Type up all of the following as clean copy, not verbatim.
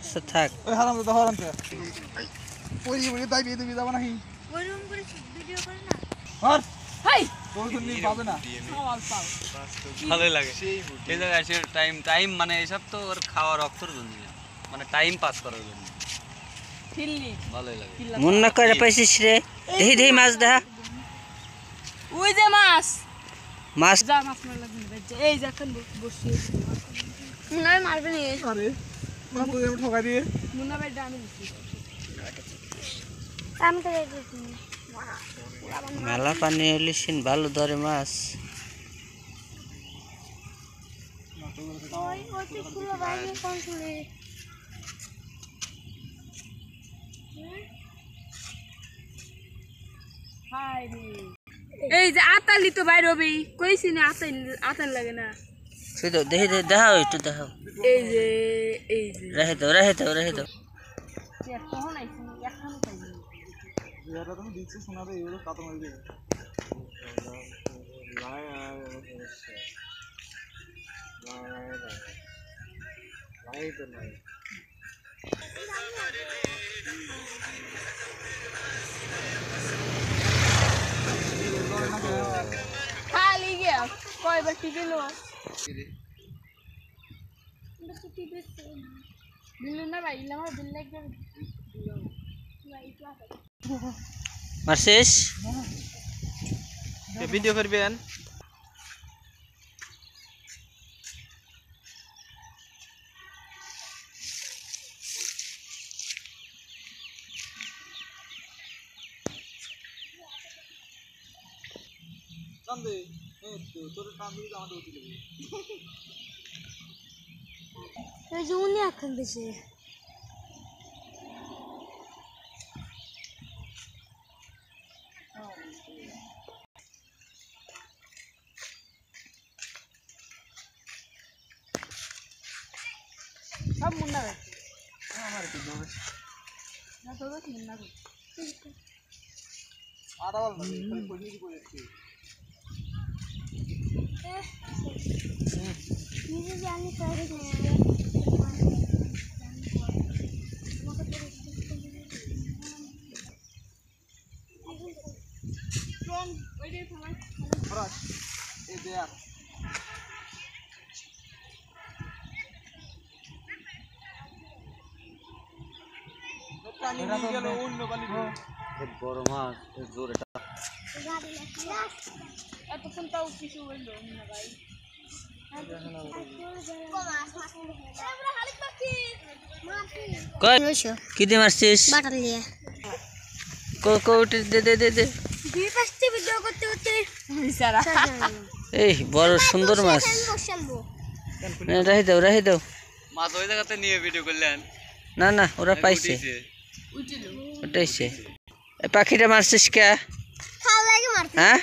আচ্ছা থাক ওই হারাম দাদা হারাম কে ওই ওই তাই বিয়ে দিবি যাব নাকি ওই রুম করে ভিডিও করে না আর হাই তোর জন্য পাবে না খাওয়াল পাও ভালোই লাগে এই জায়গায় এসে টাইম মানে এসব তো ওর খাওয়ার অক্ষর জন্য মানে টাইম পাস করার জন্য ফিল্লি ভালোই লাগে মুন্না কয়টা পাইছিস রে দেখি দেখি মাছ দেখা ওই যে মাছ মাছ যা মাছ মার লাগবে এই যে এখন বসি মুন্না মারবে নি আরে মা তো এমন ঠকা দিয়ে মুন্না ভাই ডামি দিছি কাম করে দিছি মেলা পানি হলিসিন ভালো ধরে মাছ ওই ওতে খুলে বাইরে কোন খুলে হাই রে এই যে আতালি তো বাইরে হবে কইছি না আতাল লাগে না শুধু দেখি দেখি দেখাও একটু দেখাও এই যে রেখে দাও কখন আইছি এখন পাইনি এটা তুমি দিচ্ছ শোনাবে এগুলো কাটো মারি দেবে লাই তো নাই খালি গিয়া কয়বার কি গেল বিল্লু না ভাই ইলাম বিল লাগবে মারছিস ভিডিও করবেন কান্দে তোর কান্দে আমাদের উঠে যাবে এই যে উনি এখন বেশি সব মুন্না ভাই আমার কি দোষ না তো দোষ মুন্না ভাই আড়াল না খালি কইনি করে আসছে নিজে জানি করে কোন ওই যে সময় খরাস এই দেয়ার কানি নিয়ে গেল অন্য বালি বড় মাছ জোরে এতক্ষণ তাও কিছু হইলো মুন্না ভাই কই কি দিয়ে মারছিস বাটাল দিয়ে কোটি দে দুই পাঁচটি ভিডিও করতে করতে বিচারা এই বড় সুন্দর মাছ বসালবো রাহি দাও মাছ ওই জায়গাতে নিয়ে ভিডিও করলেন না ওরা পাইছে উঠিল ওটাইছে এই পাখিটা মারছিস কে ভালো লাগে মারতে হ্যাঁ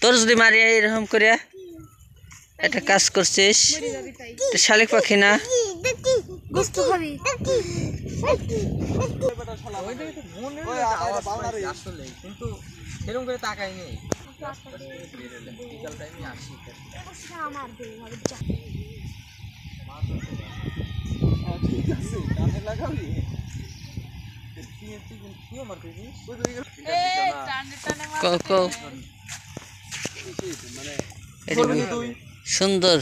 তোর যদি মারি এরকম করিয়া একটা কাজ করছিস এটা শালিক পাখি না দেখি গোস্ত খাবি ওই আটা বাউনারে আসলে কিন্তু এরকম করে তাকাই নেই বিকাল টাইমে আসি আমার দেই হবে যা ঠিক আছে কানে লাগাবি তুই আমার কইছিস এই টানে টানে মার কো এটা সুন্দর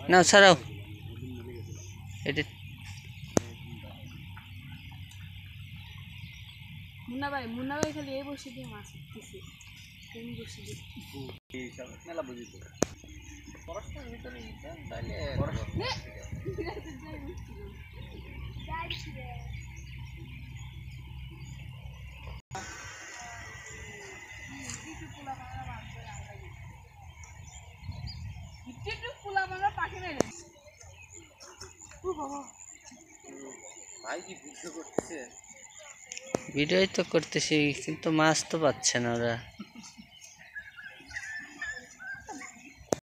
না ছাড়াও এটা মুন্না ভাই খালি এই বসে দিয়ে মাছ দিছে তুমি বসে দিয়ে মেলা বুঝিত পড়াশোনার ভিতরে তাহলে ভাই কি ভিডিও করতেছে ভিডিওই তো করতেছি কিন্তু মাছ তো পাচ্ছে না ওরা